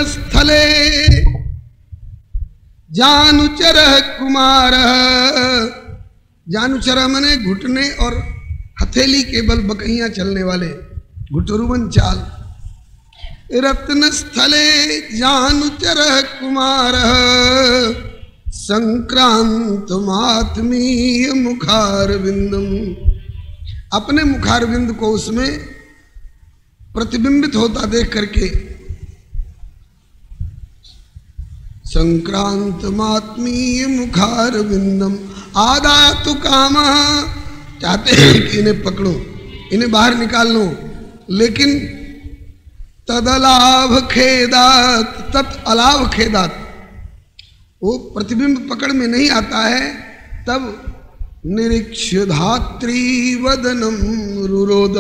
रत्न स्थले जानुचर कुमार। जानुचर मने घुटने और हथेली के बल बकैया चलने वाले, घुटरुवन चाल। रत्न स्थले जानुचर कुमार संक्रांत मात्मीय मुखार बिंदम। अपने मुखार बिंद को उसमें प्रतिबिंबित होता देख करके संक्रांत मात्मीय मुखार बिंदम आदातु काम। चाहते हैं कि इन्हें पकड़ो, इन्हें बाहर निकाल लो, लेकिन तदलाभ खेदात, तत् अलाभ खेदात, वो प्रतिबिंब पकड़ में नहीं आता है। तब निरीक्ष्य धात्री वदनम रुरोद,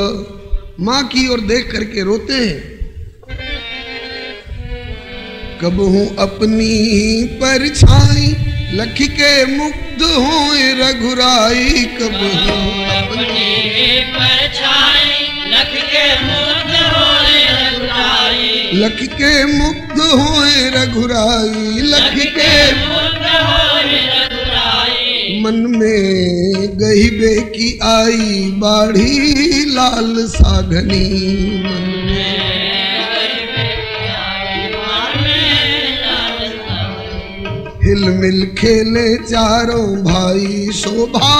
मां की ओर देख करके रोते हैं। कब हूं अपनी परछाई लख के मुग्ध होए रघुराई। कब हूं अपनी परछाई लख के मुग्ध होए रघुराई। लख के मुग्ध होए रघुराई, लख के मुग्ध होए रघुराई। मन में गहिबे की आई बाढ़ी लाल साघनी। मन में हिल मिल खेले चारों भाई शोभा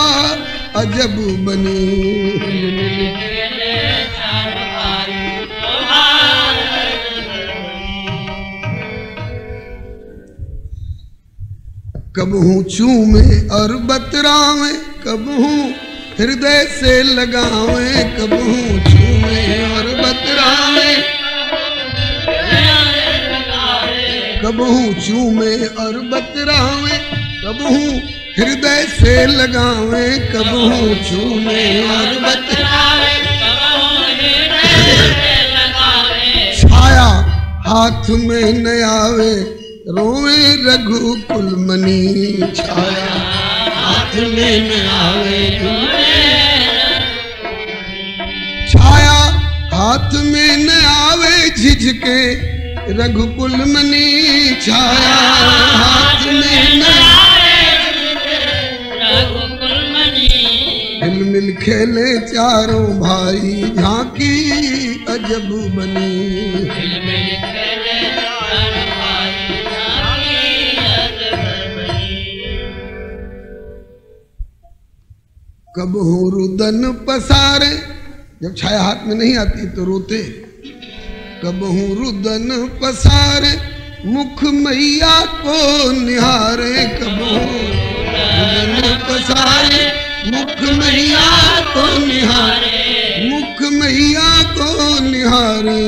अजब बनी। हिल मिल खेले चारों भाई शोभा कब हूँ चूमे और बतरावे, कब हूँ हृदय से लगावे। कब हूँ चूमे और बतरावे, कब हूँ चूमे और बतरावे। कब हूँ हृदय से लगावे, कब हूँ चूमे और बतरावे। छाया हाथ में न आवे रोवे रघुकुल मनी। छाया हाथ में न आवे, छाया हाथ में न आवे झिझके रघुकुल मनी। छाया हाथ में न रघुकुल मनी। हिल मिल खेले चारों भाई झांकी अजब बनी। हिल मिल खेले चारों भाई झांकी अजब बनी। कब हो रुदन पसारे, जब छाया हाथ में नहीं आती तो रोते। कब हूँ रुदन पसारे मुख मैया को निहारे। कब हूँ रुदन पसारे मुख मैया को निहारे। मुख मैया को निहारे,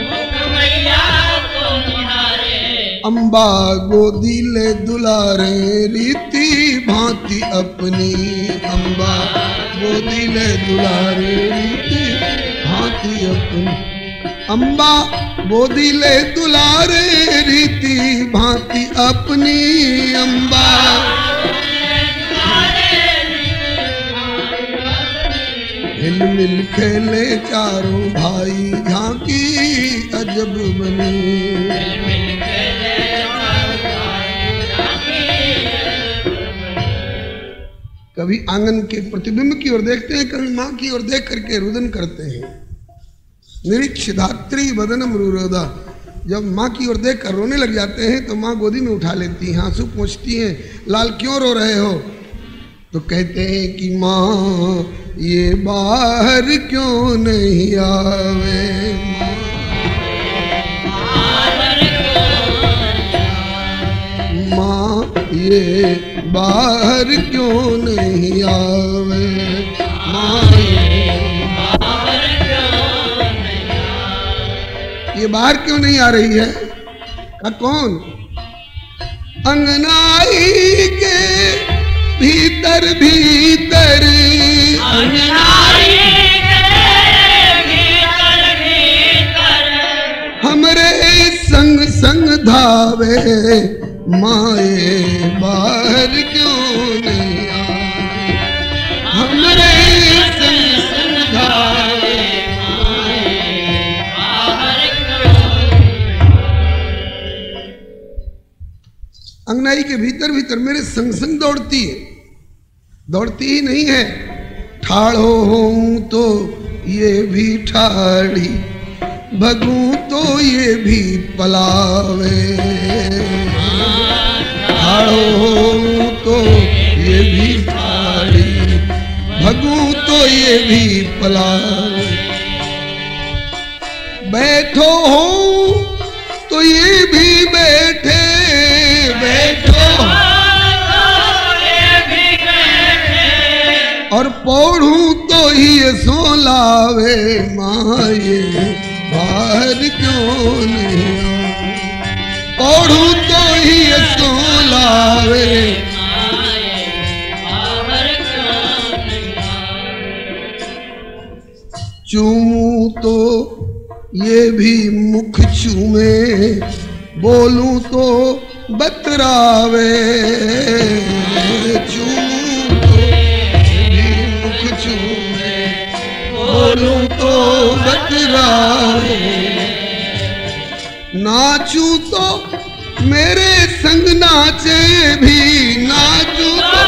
मुख मैया को निहारे। अम्बा गोदी ले दुलारे रीति भांति अपनी। अम्बा गोदी ले दुलारे रीति भांति अपनी। अम्बा गोदी ले दुलारे रीति भांति अपनी। अम्बा हिल मिल खेले चारों भाई झांकी अजब बनी। कभी आंगन के प्रतिबिंब की ओर देखते हैं, कभी माँ की ओर देख करके रुदन करते हैं। निरीक्ष धात्री वदनम रुरोदा, जब माँ की ओर देख कर रोने लग जाते हैं तो माँ गोदी में उठा लेती हैं, आंसू पोंछती हैं। लाल क्यों रो रहे हो? तो कहते हैं कि माँ ये बाहर क्यों नहीं आवे। माँ ये बाहर क्यों नहीं आवे। माँ ये बाहर क्यों नहीं आ रही है? का कौन? अंगनाई के भीतर भीतर, अंगनाई के भीतर भीतर हमरे संग संग धावे। माए बाहर क्यों नहीं आवे। हमरे संग संग धावे। अंगनाई के भीतर भीतर मेरे संग संग दौड़ती है, दौड़ती ही नहीं है। ठाड़ो हूं तो ये भी ठाड़ी, भगूं तो ये भी पलावे। ठाड़ो हूं तो ये भी ठाड़ी, भगूं तो ये भी पलावे। बैठो हूं तो ये भी बैठे, बैठो ये भी बैठे, और पौड़ूं तो ये सो लावे। माये बाहर क्यों नहीं आवे, पौड़ूं तो ये सो लावे। चूमूं तो ये भी मुख चूमे, बोलूं तो बतरावे। चूमूं तो ये भी मुख चूमे, बोलूं तो बतरावे। नाचूं तो मेरे संग नाचे भी, नाचूं तो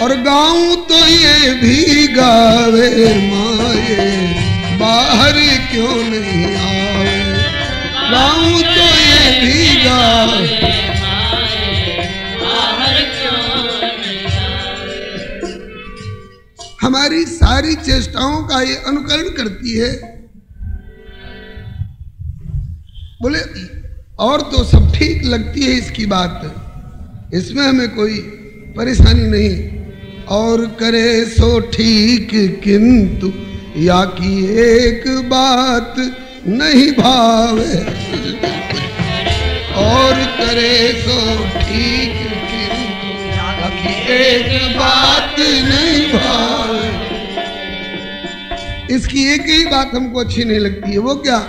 और गाऊं तो ये भी गावे। माये बाहर क्यों नहीं आवे, गाऊं तो ये भी गावे। हमारी सारी चेष्टाओं का ये अनुकरण करती है। बोले और तो सब ठीक लगती है इसकी बात, इसमें हमें कोई परेशानी नहीं। और करे सो ठीक किंतु या की एक बात नहीं भावे। और करे सो ठीक किंतु या की एक बात नहीं भावे। इसकी एक ही बात हमको अच्छी नहीं लगती है, वो क्या?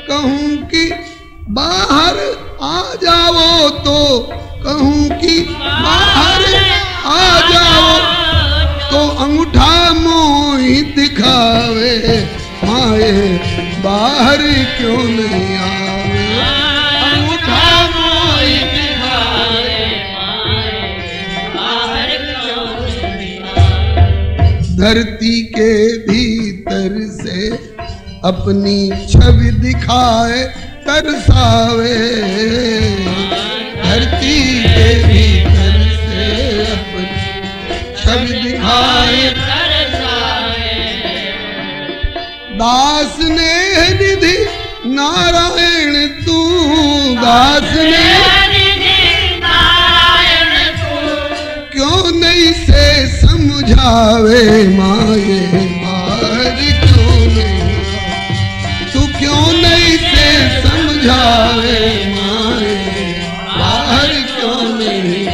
कहूं कि बाहर आ जाओ तो, कहूं कि बाहर आ जाओ तो अंगूठा मोही दिखावे। माये बाहर क्यों नहीं आवे, अंगूठा मोही दिखावे। बाहर क्यों नहीं आवे। धरती के भीतर से अपनी छवि दिखाए तरसावे। धरती के भीतर से अपनी छवि दिखाए तरसावे। दास ने निधि नारायण तू, दास ने निधि नारायण तू, क्यों नहीं से समझावे। माये बाहर क्यों नहीं, तू क्यों नहीं से समझावे। माये बाहर क्यों नहीं,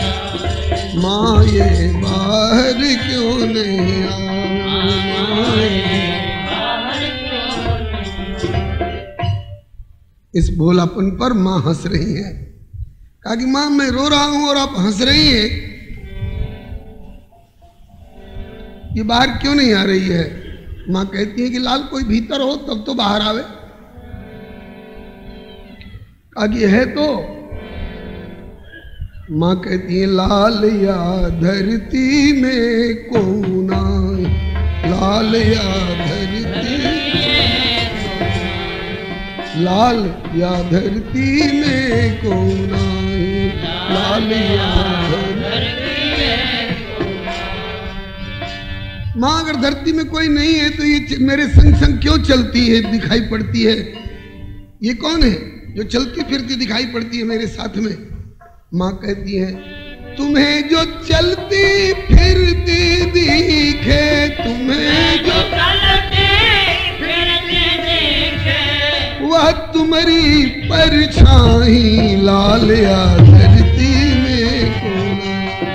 माये बाहर क्यों नहीं आवे। इस भोलापन पर माँ हंस रही है। कहा कि माँ मैं रो रहा हूं और आप हंस रही हैं, ये बाहर क्यों नहीं आ रही है? माँ कहती है कि लाल कोई भीतर हो तब तो बाहर आवे। कहा कि है तो? माँ कहती है लाल या धरती में कौन आए, लाल या धरती, लाल या धरती में कौन आए, लाल या धरती में। माँ अगर धरती में कोई नहीं है तो ये मेरे संग संग क्यों चलती है, दिखाई पड़ती है? ये कौन है जो चलती फिरती दिखाई पड़ती है मेरे साथ में? माँ कहती है तुम्हें जो चलती फिरती दिखे, तुम्हें जो चलती फिरती दिखे, वह तुम्हारी परछाई लाल या धरती में कौन आए,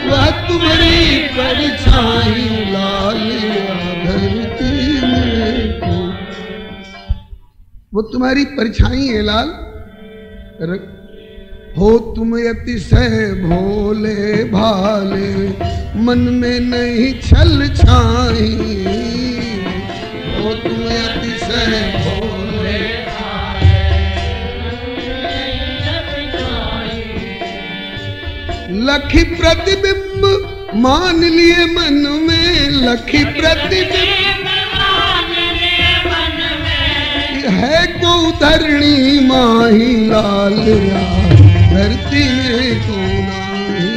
वह तुम्हारी परछाई लाल या धरती में कौन, वो तुम्हारी परछाई है लाल। हो तुम अतिशय भोले भाले, मन में नहीं छल छाई। हो तुम अतिशय भोले भाले, लखी प्रतिबिंब मान लिए मन में, लखी प्रतिबिंब है को धरणी माही लाल धरती में को नाही,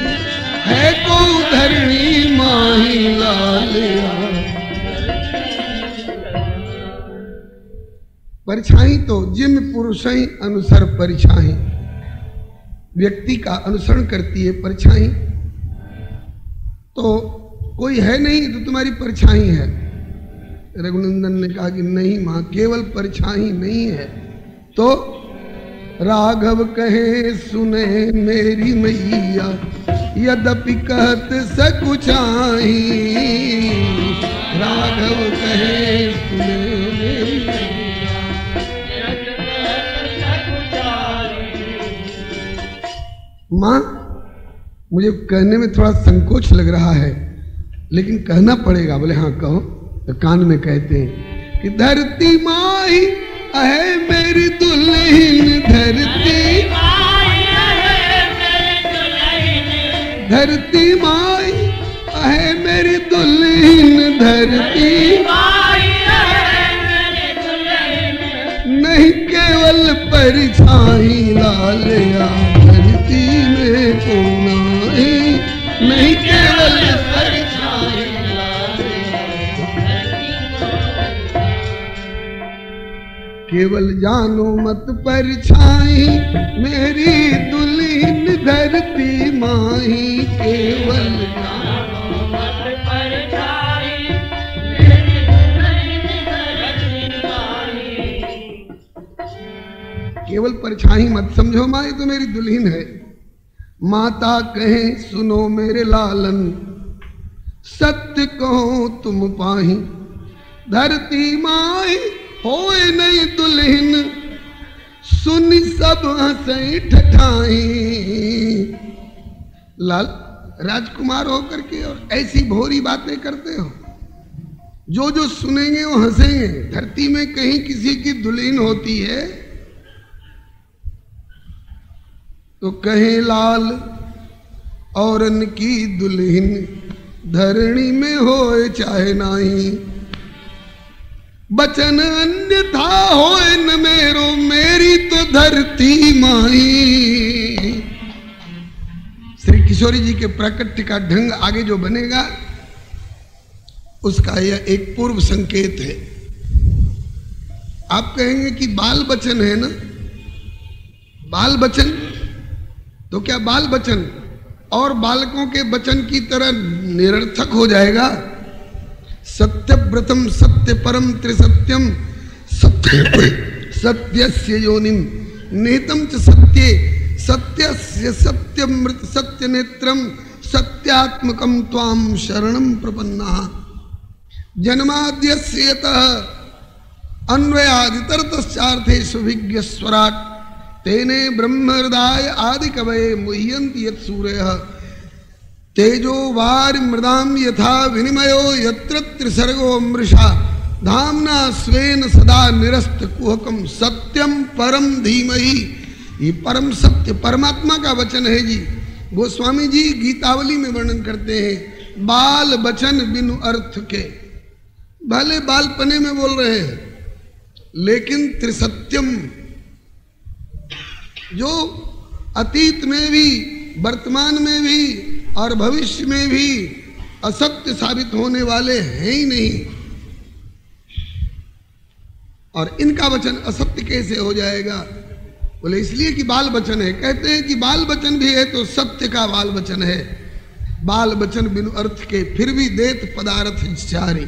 है को धरणी माही लाल। परछाई तो जिम पुरुषई अनुसर परछाई, व्यक्ति का अनुसरण करती है परछाई। तो कोई है नहीं तो तुम्हारी परछाई है। रघुनंदन ने कहा कि नहीं मां, केवल परछाई नहीं है। तो राघव कहे सुने मेरी मैया, यद्यपि कहत सकुचाई। राघव कहे सुने मेरी मैया, मां मुझे कहने में थोड़ा संकोच लग रहा है, लेकिन कहना पड़ेगा। बोले हाँ कहो। तो कान में कहते हैं कि धरती माही है मेरी दुल्हन, धरती धरती माई है मेरी दुल्हन, धरती नहीं केवल परछाई लालिया, धरती में को नाही, नहीं केवल परछाई लालिया। केवल जानो मत परछाई मेरी दुल्हन धरती माही, केवल जानो मत परछाई मेरी दुल्हन धरती माही। केवल परछाई मत समझो माँ, ये तो मेरी दुल्हन है। माता कहे सुनो मेरे लालन, सत्य कहो तुम पाही, धरती माही होए नहीं दुल्हन, सुनी सब हंसई ठठाई। लाल राजकुमार होकर के और ऐसी भोरी बातें करते हो, जो जो सुनेंगे वो हंसेंगे। धरती में कहीं किसी की दुल्हन होती है तो कहे लाल औरन की दुल्हन धरणी में होए चाहे नाही, बचन अन्यथा होए न मेरो, मेरी तो धरती माही। श्री किशोरी जी के प्राकट्य का ढंग आगे जो बनेगा उसका यह एक पूर्व संकेत है। आप कहेंगे कि बाल बचन है ना, बाल बचन, तो क्या बाल बचन और बालकों के बचन की तरह निरर्थक हो जाएगा? सत्यव्रतम सत्य परम त्रिसत्यम सत्य सत्यस्य योनिम निहितम च सत्ये सत्यस्य सत्यमृत सत्य नेत्रम सत्यात्मकम त्वाम शरणम प्रपन्ना। जन्माद्यस्य यतः अन्वयादितरतश्चार्थेषु विज्ञस्वराट् तेने ब्रह्म हृदय आदि कवये मुह्यन्ति यत् सूरयः तेजो वारि मृदाम यथा विनिमयो यत्र त्रिसर्गो मृषा धामना स्वेन सदा निरस्त कुहकम सत्यम परम धीमहि। ये परम सत्य परमात्मा का वचन है जी। गोस्वामी जी गीतावली में वर्णन करते हैं, बाल बचन बिनु अर्थ के। भले बालपने में बोल रहे हैं, लेकिन त्रिसत्यम जो अतीत में भी वर्तमान में भी और भविष्य में भी असत्य साबित होने वाले हैं ही नहीं। और इनका वचन असत्य कैसे हो जाएगा? बोले इसलिए कि बाल वचन है। कहते हैं कि बाल वचन भी है तो सत्य का बाल वचन है। बाल वचन बिनु अर्थ के फिर भी देत पदार्थ चारी,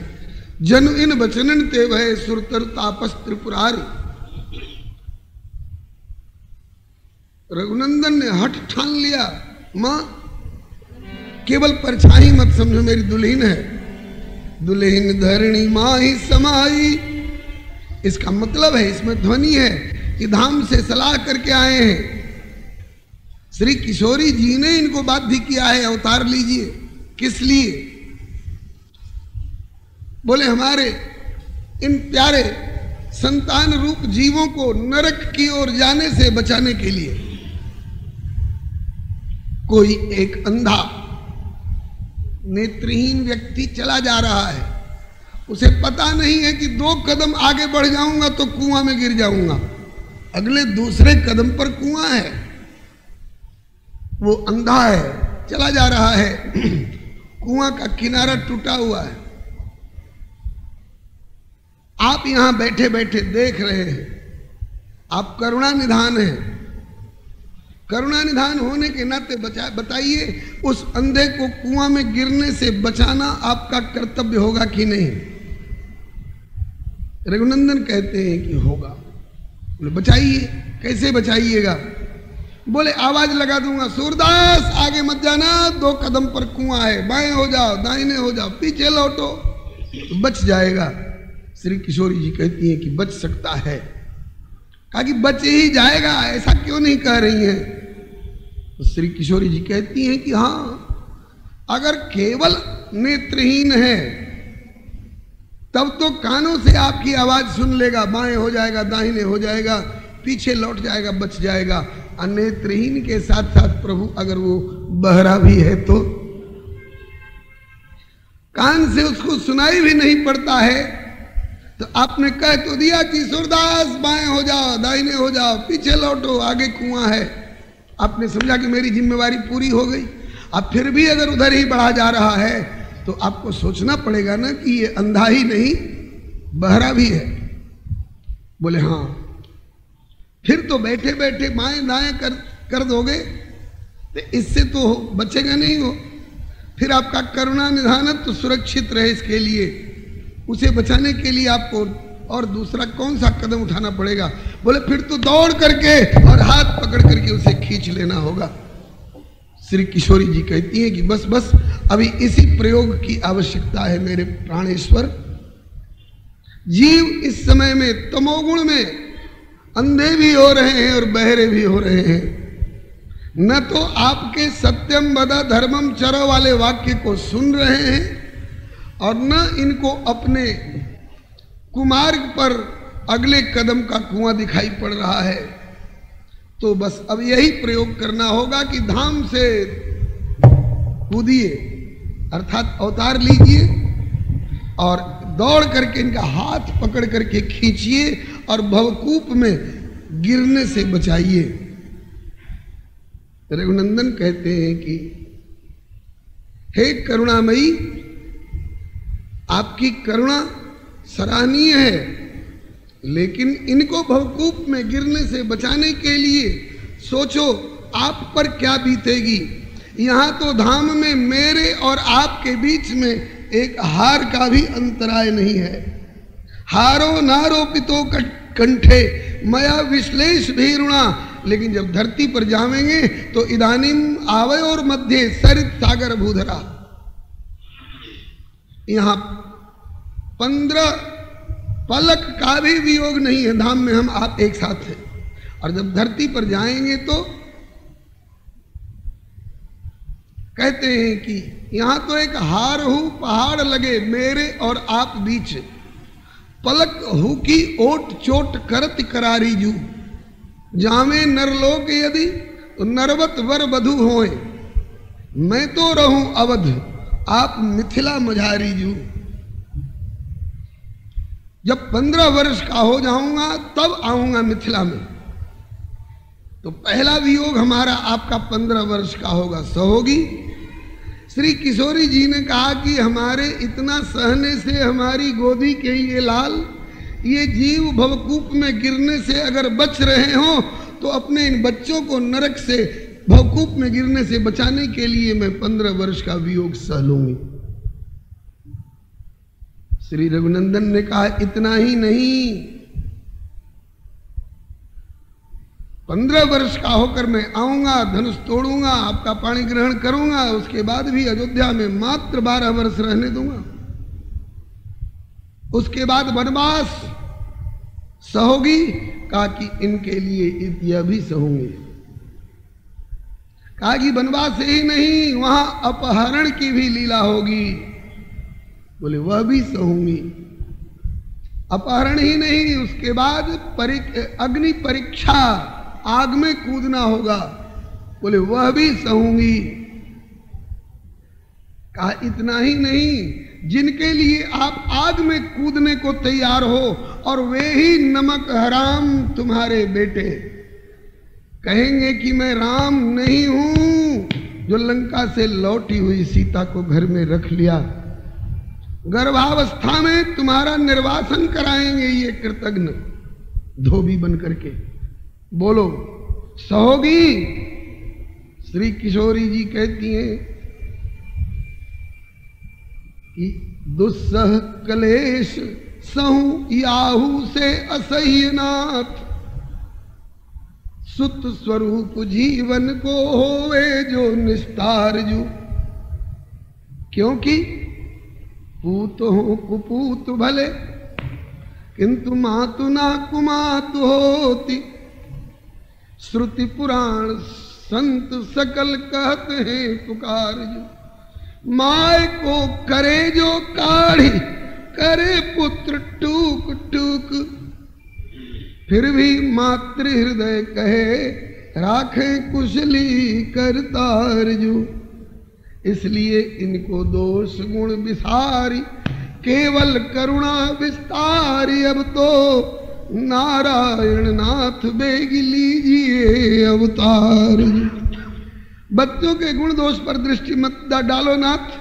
जन इन वचनन ते भय सुरतर तापस त्रिपुरारी। रघुनंदन ने हठ ठान लिया, मां केवल परछाई मत समझो, मेरी दुल्हन है। दुल्हन धरणी माही समाई, इसका मतलब है, इसमें ध्वनि है कि धाम से सलाह करके आए हैं। श्री किशोरी जी ने इनको बाध्य किया है, अवतार लीजिए। किस लिए? बोले हमारे इन प्यारे संतान रूप जीवों को नरक की ओर जाने से बचाने के लिए। कोई एक अंधा नेत्रहीन व्यक्ति चला जा रहा है, उसे पता नहीं है कि 2 कदम आगे बढ़ जाऊंगा तो कुआं में गिर जाऊंगा, अगले दूसरे कदम पर कुआं है, वो अंधा है, चला जा रहा है, कुआं का किनारा टूटा हुआ है, आप यहां बैठे बैठे देख रहे हैं, आप करुणा निधान हैं, करुणा निधान होने के नाते बताइए उस अंधे को कुआं में गिरने से बचाना आपका कर्तव्य होगा कि नहीं? रघुनंदन कहते हैं कि होगा। बोले बचाइए, कैसे बचाइएगा? बोले आवाज लगा दूंगा, सूरदास आगे मत जाना, 2 कदम पर कुआं है, बाएं हो जाओ, दाहिने हो जाओ, पीछे लौटो, तो बच जाएगा। श्री किशोरी जी कहती हैं कि बच सकता है। कहा कि बच ही जाएगा, ऐसा क्यों नहीं कह रही हैं? तो श्री किशोरी जी कहती हैं कि हाँ, अगर केवल नेत्रहीन है तब तो कानों से आपकी आवाज सुन लेगा, बाएं हो जाएगा, दाहिने हो जाएगा, पीछे लौट जाएगा, बच जाएगा। नेत्रहीन के साथ साथ प्रभु अगर वो बहरा भी है तो कान से उसको सुनाई भी नहीं पड़ता है, तो आपने कह तो दिया कि सूरदास बाएं हो जाओ, दाहिने हो जाओ, पीछे लौटो, आगे कुआं है, आपने समझा कि मेरी जिम्मेवारी पूरी हो गई। अब फिर भी अगर उधर ही बढ़ा जा रहा है तो आपको सोचना पड़ेगा ना कि ये अंधा ही नहीं बहरा भी है। बोले हाँ, फिर तो बैठे बैठे बाएं दाएं कर दोगे तो इससे तो बचेगा नहीं हो। फिर आपका करुणा निधानत्व तो सुरक्षित रहे, इसके लिए उसे बचाने के लिए आपको और दूसरा कौन सा कदम उठाना पड़ेगा? बोले फिर तो दौड़ करके और हाथ पकड़ करके उसे खींच लेना होगा। श्री किशोरी जी कहती हैं कि बस बस अभी इसी प्रयोग की आवश्यकता है मेरे प्राणेश्वर। जीव इस समय में तमोगुण में अंधे भी हो रहे हैं और बहरे भी हो रहे हैं। न तो आपके सत्यम वद धर्मम चरो वाले वाक्य को सुन रहे हैं और न इनको अपने कुमार्ग पर अगले कदम का कुआं दिखाई पड़ रहा है। तो बस अब यही प्रयोग करना होगा कि धाम से कूदिए, अर्थात अवतार लीजिए और दौड़ करके इनका हाथ पकड़ करके खींचिए और भवकूप में गिरने से बचाइए। रघुनंदन कहते हैं कि हे करुणामयी, आपकी करुणा सराहनीय है, लेकिन इनको भवकूप में गिरने से बचाने के लिए सोचो आप पर क्या बीतेगी। यहां तो धाम में मेरे और आपके बीच में एक हार का भी अंतराय नहीं है। हारो नारोपितो कंठे मया विश्लेष भीरुणा, लेकिन जब धरती पर जावेंगे तो इदानीम आवयोर मध्य सरित सागर भूधरा। यहां 15 पलक का भी वियोग नहीं है, धाम में हम आप एक साथ हैं। और जब धरती पर जाएंगे तो कहते हैं कि यहां तो एक हार हूं पहाड़ लगे मेरे और आप बीच, पलक हु की ओट चोट करत करारी जू, जामे नरलोक यदि नरवत वर बधु होए, मैं तो रहूं अवध आप मिथिला मझारी जू। जब 15 वर्ष का हो जाऊंगा तब आऊंगा मिथिला में। तो पहला वियोग हमारा आपका 15 वर्ष का होगा, सहोगी। श्री किशोरी जी ने कहा कि हमारे इतना सहने से हमारी गोदी के ये लाल, ये जीव भवकूप में गिरने से अगर बच रहे हो तो अपने इन बच्चों को नरक से भवकूप में गिरने से बचाने के लिए मैं 15 वर्ष का वियोग सह लूंगी। श्री रघुनंदन ने कहा इतना ही नहीं, 15 वर्ष का होकर मैं आऊंगा, धनुष तोड़ूंगा, आपका पाणी ग्रहण करूंगा, उसके बाद भी अयोध्या में मात्र 12 वर्ष रहने दूंगा। उसके बाद वनवास सहोगी, कहा कि इनके लिए यह भी सहूंगी। कहा कि वनवास ही नहीं, वहां अपहरण की भी लीला होगी। बोले वह भी सहूंगी। अपहरण ही नहीं, उसके बाद अग्नि परीक्षा, आग में कूदना होगा। बोले वह भी सहूंगी। कहा इतना ही नहीं, जिनके लिए आप आग में कूदने को तैयार हो और वे ही नमक हराम तुम्हारे बेटे कहेंगे कि मैं राम नहीं हूं, जो लंका से लौटी हुई सीता को घर में रख लिया, गर्भावस्था में तुम्हारा निर्वासन कराएंगे ये कृतघ्न धोबी बन करके। बोलो सहोगी? श्री किशोरी जी कहती हैं कि दुस्सह कलेश सहु याहू से असह्य नाथ, सुत स्वरूप जीवन को होवे जो निस्तार जू। क्योंकि पूत हो कुपूत भले, किंतु मातु ना कुमातु होती। श्रुति पुराण संत सकल कहते हैं पुकार जो, माय को करे जो काढ़ी, करे पुत्र टूक टूक, फिर भी मातृ हृदय कहे राखे कुशली करतार जो। इसलिए इनको दोष गुण विसारी, केवल करुणा विस्तारी। अब तो नारायण नाथ बेग लीजिए अवतार। बच्चों के गुण दोष पर दृष्टि मत डालो नाथ।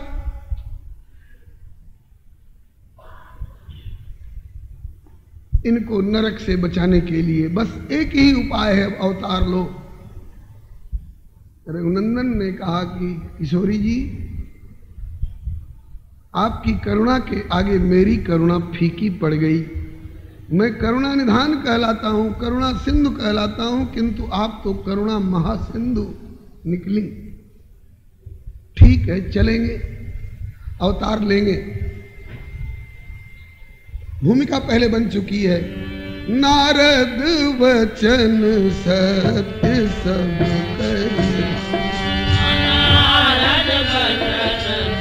इनको नरक से बचाने के लिए बस एक ही उपाय है, अवतार लो। रघुनंदन ने कहा कि किशोरी जी, आपकी करुणा के आगे मेरी करुणा फीकी पड़ गई। मैं करुणा निधान कहलाता हूं, करुणा सिंधु कहलाता हूं, किंतु आप तो करुणा महासिंधु निकली। ठीक है, चलेंगे, अवतार लेंगे। भूमिका पहले बन चुकी है। नारद वचन सत्य सब करी, नारद वचन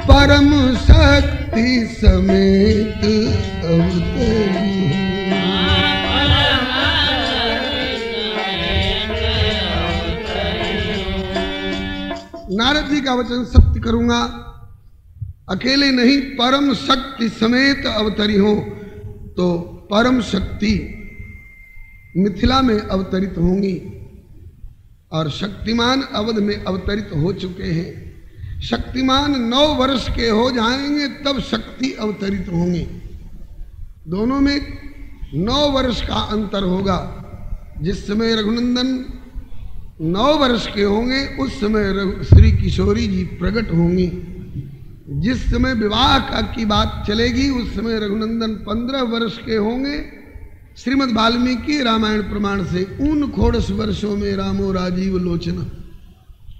परम शक्ति समेत अवतरी। नारद जी का वचन सत्य करूंगा, अकेले नहीं परम शक्ति समेत अवतरी हो। तो परम शक्ति मिथिला में अवतरित होंगी और शक्तिमान अवध में अवतरित हो चुके हैं। शक्तिमान 9 वर्ष के हो जाएंगे तब शक्ति अवतरित होंगी। दोनों में 9 वर्ष का अंतर होगा। जिस समय रघुनंदन 9 वर्ष के होंगे उस समय श्री किशोरी जी प्रकट होंगी। जिस समय विवाह की बात चलेगी उस समय रघुनंदन 15 वर्ष के होंगे। श्रीमद् वाल्मीकि रामायण प्रमाण से 49 वर्षों में रामो राजीव लोचन।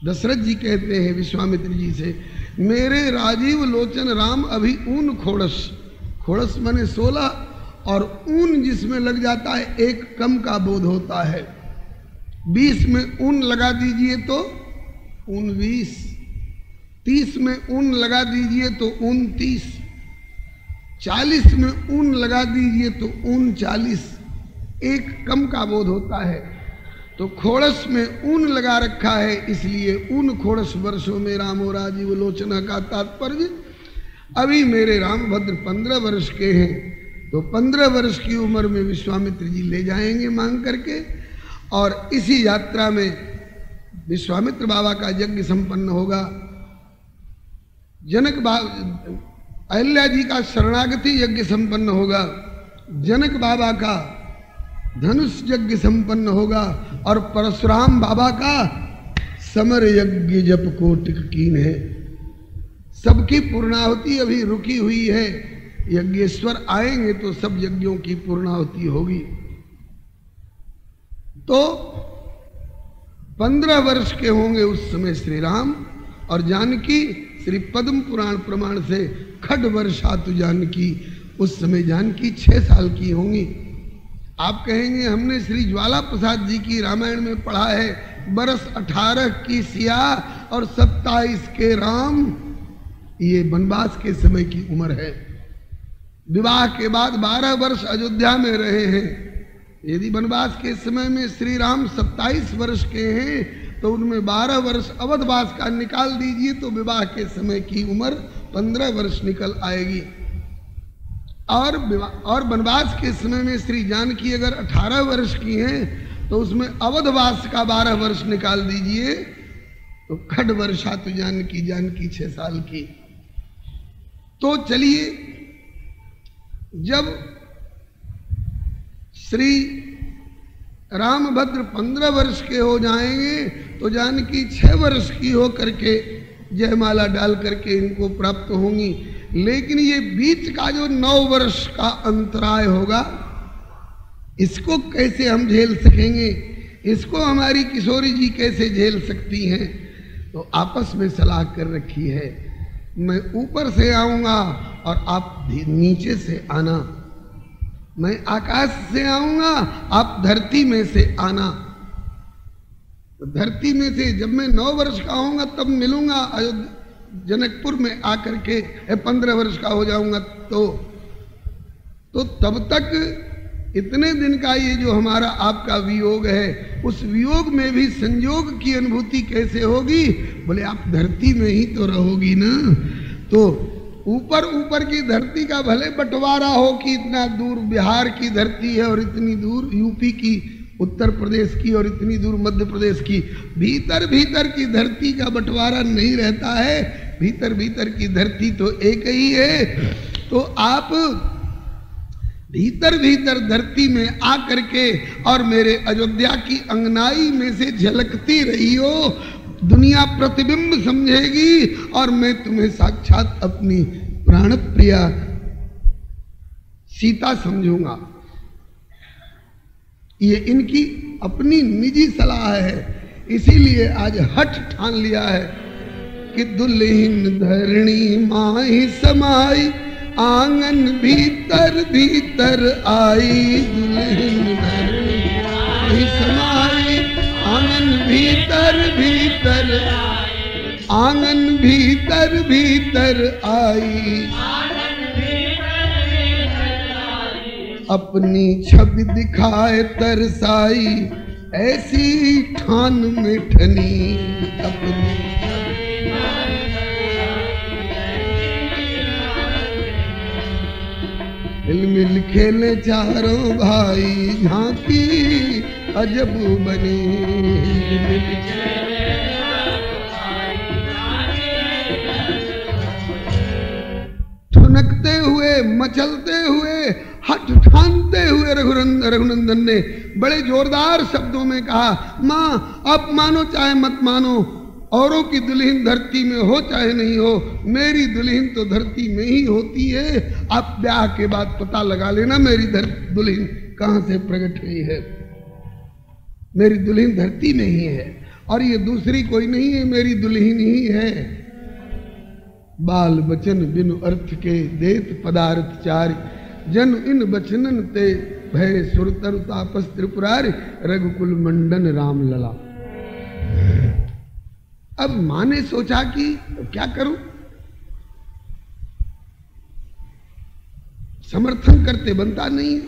दशरथ जी कहते हैं विश्वामित्र जी से, मेरे राजीव लोचन राम अभी 49, खोड़स माने 16, और ऊन जिसमें लग जाता है एक कम का बोध होता है। 20 में ऊन लगा दीजिए तो 19, 30 में ऊन लगा दीजिए तो 29, 40 में ऊन लगा दीजिए तो 39, एक कम का बोध होता है। तो खोड़स में ऊन लगा रखा है, इसलिए ऊन खोड़स वर्षों में रामो राजीव लोचना का तात्पर्य। अभी मेरे रामभद्र 15 वर्ष के हैं, तो 15 वर्ष की उम्र में विश्वामित्र जी ले जाएंगे मांग करके। और इसी यात्रा में विश्वामित्र बाबा का यज्ञ संपन्न होगा। जनक अहिल्या जी का शरणागति यज्ञ संपन्न होगा। जनक बाबा का धनुष यज्ञ संपन्न होगा और परशुराम बाबा का समर यज्ञ जप कोटिक कीन है। सबकी पूर्णाहुति अभी रुकी हुई है। यज्ञेश्वर आएंगे तो सब यज्ञों की पूर्णाहुति होगी। तो 15 वर्ष के होंगे उस समय श्री राम, और जानकी श्री पद्म पुराण प्रमाण से खड वर्षातु जानकी, उस समय जानकी 6 साल की होंगी। आप कहेंगे हमने श्री ज्वाला प्रसाद जी की रामायण में पढ़ा है, बरस 18 की सिया और 27 के राम। ये वनवास के समय की उम्र है। विवाह के बाद 12 वर्ष अयोध्या में रहे हैं। यदि वनवास के समय में श्री राम 27 वर्ष के हैं तो उनमें 12 वर्ष अवधवास का निकाल दीजिए तो विवाह के समय की उम्र 15 वर्ष निकल आएगी। और वनवास के समय में श्री जानकी अगर 18 वर्ष की हैं तो उसमें अवधवास का 12 वर्ष निकाल दीजिए तो खड वर्षा तो जानकी 6 साल की। तो चलिए, जब श्री रामभद्र 15 वर्ष के हो जाएंगे तो जानकी 6 वर्ष की हो करके जयमाला डाल करके इनको प्राप्त होंगी। लेकिन ये बीच का जो 9 वर्ष का अंतराय होगा, इसको कैसे हम झेल सकेंगे? इसको हमारी किशोरी जी कैसे झेल सकती हैं? तो आपस में सलाह कर रखी है, मैं ऊपर से आऊंगा और आप नीचे से आना, मैं आकाश से आऊंगा आप धरती में से आना। तो धरती में से जब मैं 9 वर्ष का होऊंगा तब मिलूंगा जनकपुर में आकर के, 15 वर्ष का हो जाऊंगा तो तब तक इतने दिन का ये जो हमारा आपका वियोग है, उस वियोग में भी संयोग की अनुभूति कैसे होगी? बोले आप धरती में ही तो रहोगी ना। तो ऊपर की धरती का भले बंटवारा हो कि इतना दूर बिहार की धरती है और इतनी दूर यूपी की, उत्तर प्रदेश की और इतनी दूर मध्य प्रदेश की, भीतर की धरती का बंटवारा नहीं रहता है। भीतर की धरती तो एक ही है। तो आप भीतर धरती में आकर के और मेरे अयोध्या की अंगनाई में से झलकती रही हो, दुनिया प्रतिबिंब समझेगी और मैं तुम्हें साक्षात अपनी प्राण प्रिया सीता समझूंगा। ये इनकी अपनी निजी सलाह है। इसीलिए आज हठ ठान लिया है कि दुल्हन धरणी माही समाई, आंगन भीतर आई। दुल्हन धरणी माही समाई, आंगन भीतर आंगन भीतर आई। अपनी छवि दिखाए तरसाई, ऐसी ठान में ठनी। अपनी मिल खेले चारों भाई, झांकी अजब बनी। ठुनकते हुए, मचलते हुए, हठ ठानते हुए रघुनंदन ने बड़े जोरदार शब्दों में कहा, माँ आप मानो चाहे मत मानो, औरों की दुल्हन धरती में हो चाहे नहीं हो, मेरी दुल्हन तो धरती में ही होती है। आप ब्याह के बाद पता लगा लेना मेरी दुल्हन कहाँ से प्रकट हुई है। मेरी दुल्हन धरती में ही है और ये दूसरी कोई नहीं है, मेरी दुल्हन ही है। बाल बचन बिनु अर्थ के देत पदार्थ चारि, जन इन बचनन ते भय सुरतर तापस त्रिपुरारि, रघुकुल मंडन राम लला। अब मां ने सोचा कि क्या करूं, समर्थन करते बनता नहीं है,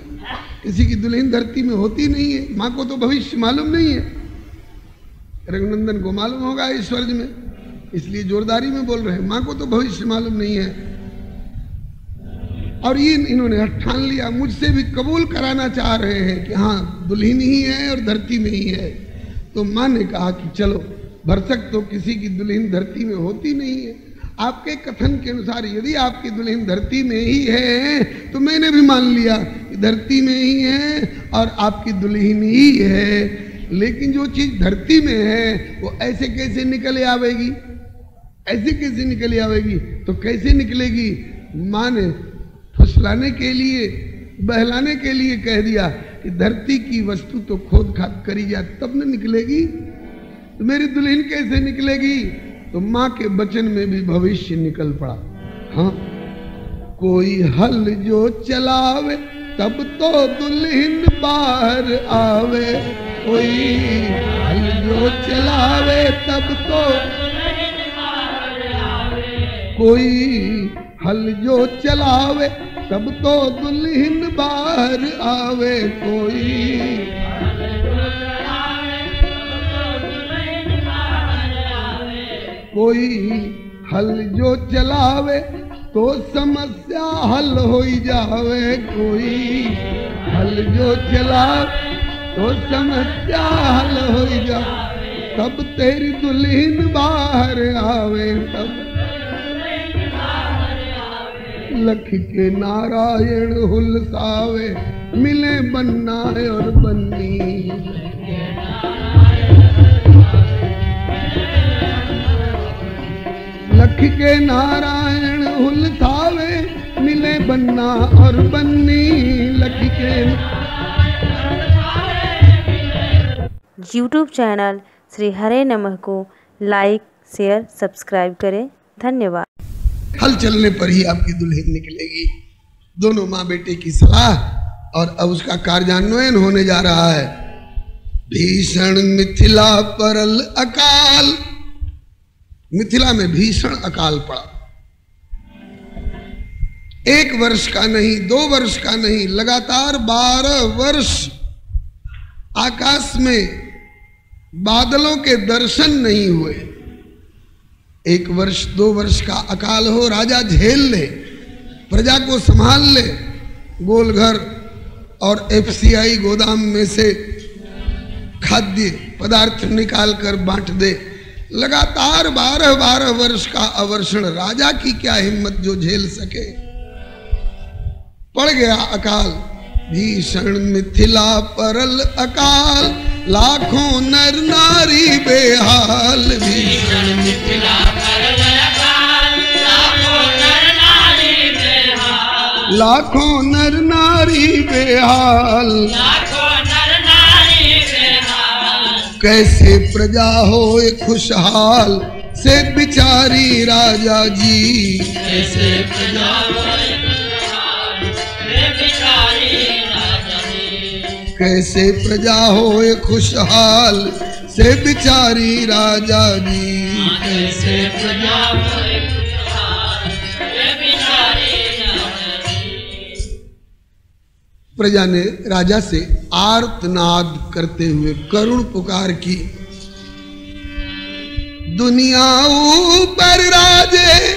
किसी की दुल्हन धरती में होती नहीं है। मां को तो भविष्य मालूम नहीं है, रघुनंदन को मालूम होगा ईश्वर में, इसलिए जोरदारी में बोल रहे हैं। मां को तो भविष्य मालूम नहीं है। और ये इन्होंने ठान लिया, मुझसे भी कबूल कराना चाह रहे हैं कि हाँ दुल्हन ही है और धरती में ही है। तो मां ने कहा कि चलो, भरसक तो किसी की दुल्हन धरती में होती नहीं है। आपके कथन के अनुसार यदि आपकी दुल्हन धरती में ही है तो मैंने भी मान लिया कि धरती में ही है और आपकी दुल्हन ही है। लेकिन जो चीज धरती में है वो ऐसे कैसे निकल आवेगी? ऐसे कैसे निकल आवेगी? तो कैसे निकलेगी? मां ने फुसलाने के लिए, बहलाने के लिए कह दिया कि धरती की वस्तु तो खोद खाद करी जा तब न निकलेगी, तो मेरी दुल्हन कैसे निकलेगी? तो मां के वचन में भी भविष्य निकल पड़ा। हाँ, कोई हल जो चलावे तब तो दुल्हन बाहर आवे, कोई हल जो चलावे तब तो, कोई हल जो चलावे तब तो दुल्हन बाहर आवे कोई। कोई हल जो चलावे तो समस्या हल हो जावे। कोई हल जो चलावे तो समस्या हल हो जावे। तब तेरी दुल्हन बाहर आवे। तब लख के नारायण हुलसावे, मिले बन्ना और बन्नी। लख के नारायण हुलसावे, मिले बन्ना और बन्नी। लख के YouTube चैनल श्री हरे नमः को लाइक, शेयर, सब्सक्राइब करें। धन्यवाद। हल चलने पर ही आपकी दुल्हन निकलेगी। दोनों माँ बेटे की सलाह और अब उसका कार्यान्वयन होने जा रहा है। भीषण मिथिला परल अकाल। मिथिला में भीषण अकाल पड़ा। 1 वर्ष का नहीं, 2 वर्ष का नहीं, लगातार 12 वर्ष आकाश में बादलों के दर्शन नहीं हुए। 1 वर्ष 2 वर्ष का अकाल हो, राजा झेल ले, प्रजा को संभाल ले, गोलघर और FCI गोदाम में से खाद्य पदार्थ निकाल कर बांट दे। लगातार 12 वर्ष का अवर्षण, राजा की क्या हिम्मत जो झेल सके। पड़ गया अकाल। भीषण मिथिला परल अकाल, लाखों नर नारी बेहाल। भीषण मिथिला परल अकाल, लाखों नर नारी बेहाल। लाखों नर नारी बेहाल। लाखों नर नारी बेहाल। कैसे प्रजा होए खुशहाल, से बिचारी राजा जी। कैसे प्रजा होए खुशहाल, से बिचारी राजा जी। कैसे प्रजा होए खुशहाल, से बिचारी राजा जी। कैसे प्रजा होए खुशहाल, से बिचारी राजा जी। प्रजा ने राजा से आर्तनाद करते हुए करुण पुकार की। दुनिया ऊपर राजे।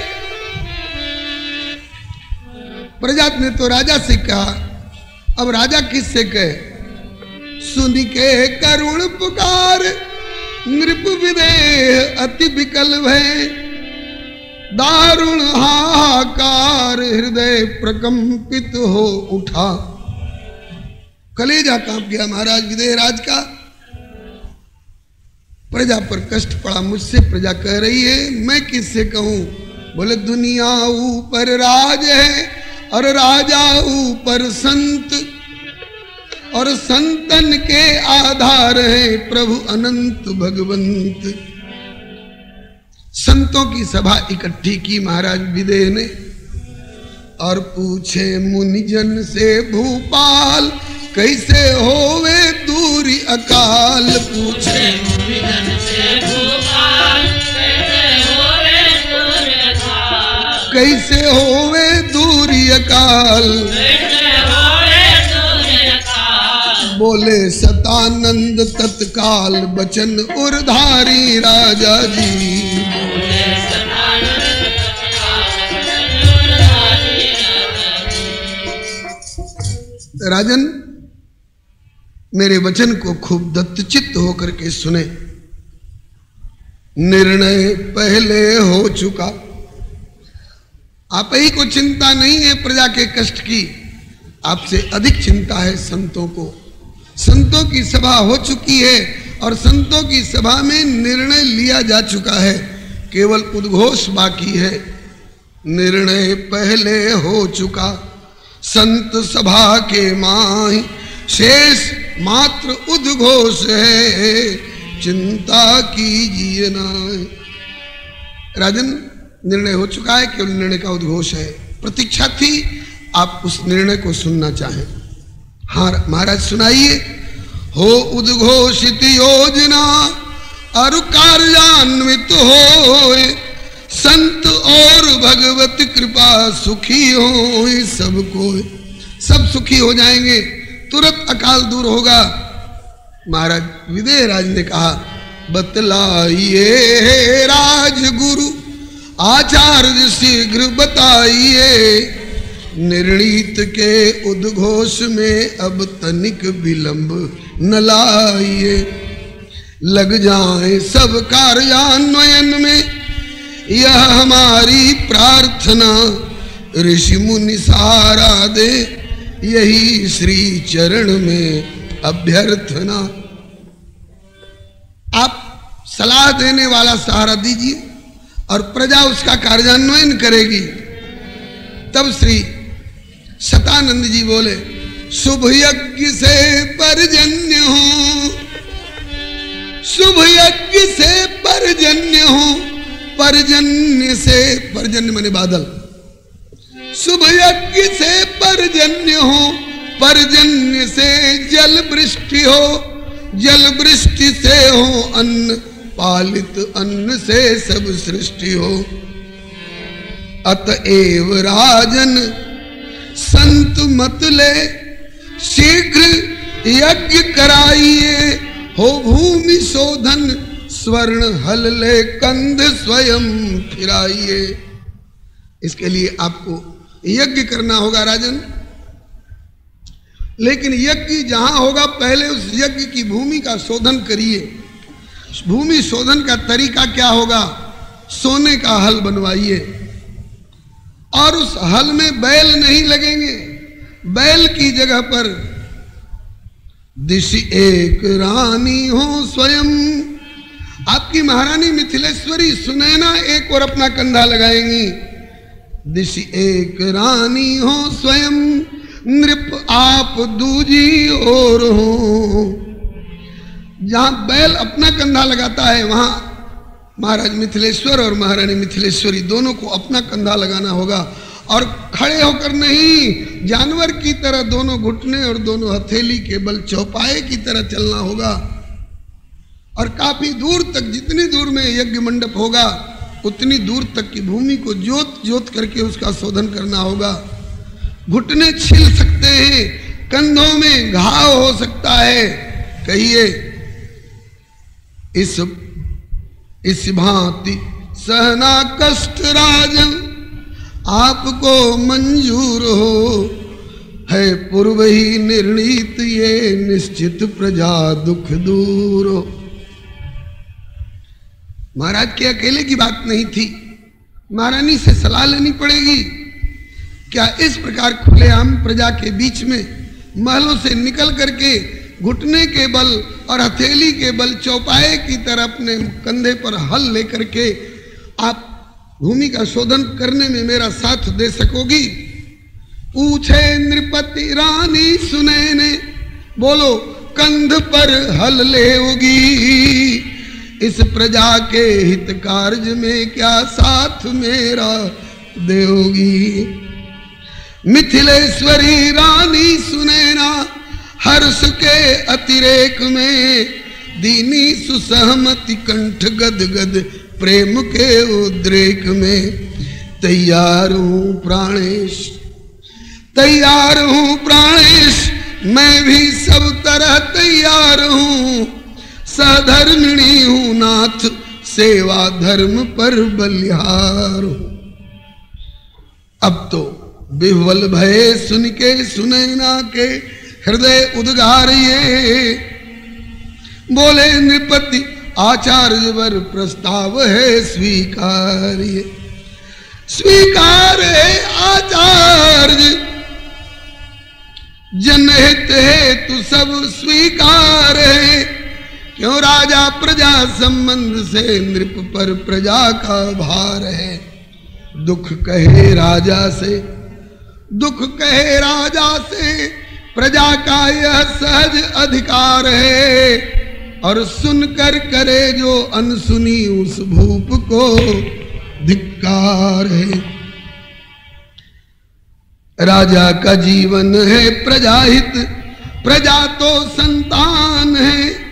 प्रजा ने तो राजा से कहा, अब राजा किससे कहे। सुन के करुण पुकार, नृप विदेह अति विकल भय। दारुण हाहाकार, हृदय प्रकंपित हो उठा। कलेजा कांप गया महाराज विदेह राज का। प्रजा पर कष्ट पड़ा। मुझसे प्रजा कह रही है, मैं किससे कहूं। बोले दुनिया ऊपर राज है और राजा ऊपर संत, और संतन के आधार है प्रभु अनंत भगवंत। संतों की सभा इकट्ठी की महाराज विदेह ने और पूछे मुनिजन से भूपाल, कैसे होवे दूरी अकाल। पूछे मुनिजन से भूपाल, कैसे होवे दूरी अकाल। कैसे होवे दूरी अकाल। बोले सतानंद तत्काल, बचन उर्धारी राजा जी। बोले सतानंद तत्काल, बचन उर्धारी राजा जी। राजन, मेरे वचन को खूब दत्तचित्त होकर के सुने। निर्णय पहले हो चुका। आप ही को चिंता नहीं है प्रजा के कष्ट की, आपसे अधिक चिंता है संतों को। संतों की सभा हो चुकी है और संतों की सभा में निर्णय लिया जा चुका है, केवल उद्घोष बाकी है। निर्णय पहले हो चुका, संत सभा के माही, शेष मात्र उद्घोष है, चिंता कीजिए ना। राजन, निर्णय हो चुका है, केवल निर्णय का उद्घोष है। प्रतीक्षा थी आप उस निर्णय को सुनना चाहें। हाँ महाराज सुनाइए। हो उद्घोषित योजना और कार्यान्वित होए, संत और भगवत कृपा सुखी हो सबको, सब सुखी हो जाएंगे, तुरंत अकाल दूर होगा। महाराज विदेह राज ने कहा, बतलाइए राजगुरु आचार्य शीघ्र बताइए, निर्णीत के उद्घोष में अब तनिक विलंब न लाइए, लग जाए सब कार्यान्वयन में यह हमारी प्रार्थना, ऋषि मुनि सहारा दे यही श्री चरण में अभ्यर्थना। आप सलाह देने वाला सहारा दीजिए और प्रजा उसका कार्यान्वयन करेगी। तब श्री शतानंद जी बोले, शुभ यज्ञ से परजन्य हो, शुभ यज्ञ से परजन्य हो, परजन्य से, परजन्य माने बादल, शुभ यज्ञ से परजन्य हो, परजन्य से जल वृष्टि हो, जल वृष्टि से हो अन्न, पालित अन्न से सब सृष्टि हो। अतएव राजन संत मत ले, शीघ्र यज्ञ कराइए, हो भूमि शोधन स्वर्ण हल ले, कंध स्वयं फिराइए। इसके लिए आपको यज्ञ करना होगा राजन, लेकिन यज्ञ जहां होगा पहले उस यज्ञ की भूमि का शोधन करिए। भूमि शोधन का तरीका क्या होगा? सोने का हल बनवाइए और उस हल में बैल नहीं लगेंगे, बैल की जगह पर दिशि एक रानी हो स्वयं। आपकी महारानी मिथिलेश्वरी सुनैना एक और अपना कंधा लगाएंगी। दिशि एक रानी हो स्वयं, नृप आप दूजी ओर हो। जहां बैल अपना कंधा लगाता है वहां महाराज मिथिलेश्वर और महारानी मिथिलेश्वरी दोनों को अपना कंधा लगाना होगा और खड़े होकर नहीं, जानवर की तरह दोनों घुटने और दोनों हथेली के बल चौपाए की तरह चलना होगा। और काफी दूर तक, जितनी दूर में यज्ञ मंडप होगा उतनी दूर तक की भूमि को जोत जोत करके उसका शोधन करना होगा। घुटने छिल सकते हैं, कंधों में घाव हो सकता है। कहिए इस भांति सहना कष्ट राजन, आपको मंजूर हो, है पूर्व ही निर्णीत ये निश्चित प्रजा दुख दूर हो। महाराज के अकेले की बात नहीं थी, महारानी से सलाह लेनी पड़ेगी। क्या इस प्रकार खुलेआम प्रजा के बीच में महलों से निकल करके घुटने के बल और हथेली के बल चौपाए की तरह अपने कंधे पर हल लेकर के आप भूमि का शोधन करने में मेरा साथ दे सकोगी? पूछे नृपति रानी सुनैने, बोलो कंध पर हल लेओगी, इस प्रजा के हित कार्य में क्या साथ मेरा देओगी? मिथिलेश्वरी रानी सुनैना हर्ष के अतिरेक में, दीनी सुसहमति कंठ गद गद प्रेम के उद्रेक में। तैयार हूं प्राणेश, तैयार हूं प्राणेश, मैं भी सब तरह तैयार हूं। सधर्मिणी हूं नाथ, सेवा धर्म पर बलिहार हूं। अब तो विह्वल भय सुन के सुनैना के हृदय उद्गार ये, बोले नृपति आचार्य वर प्रस्ताव है स्वीकार्य। स्वीकार है आचार्य, जनहित है तू सब स्वीकार है। क्यों राजा प्रजा संबंध से नृप पर प्रजा का भार है। दुख कहे राजा से, दुख कहे राजा से, प्रजा का यह सहज अधिकार है। और सुनकर करे जो अनसुनी उस भूप को धिक्कार है। राजा का जीवन है प्रजाहित, प्रजा तो संतान है।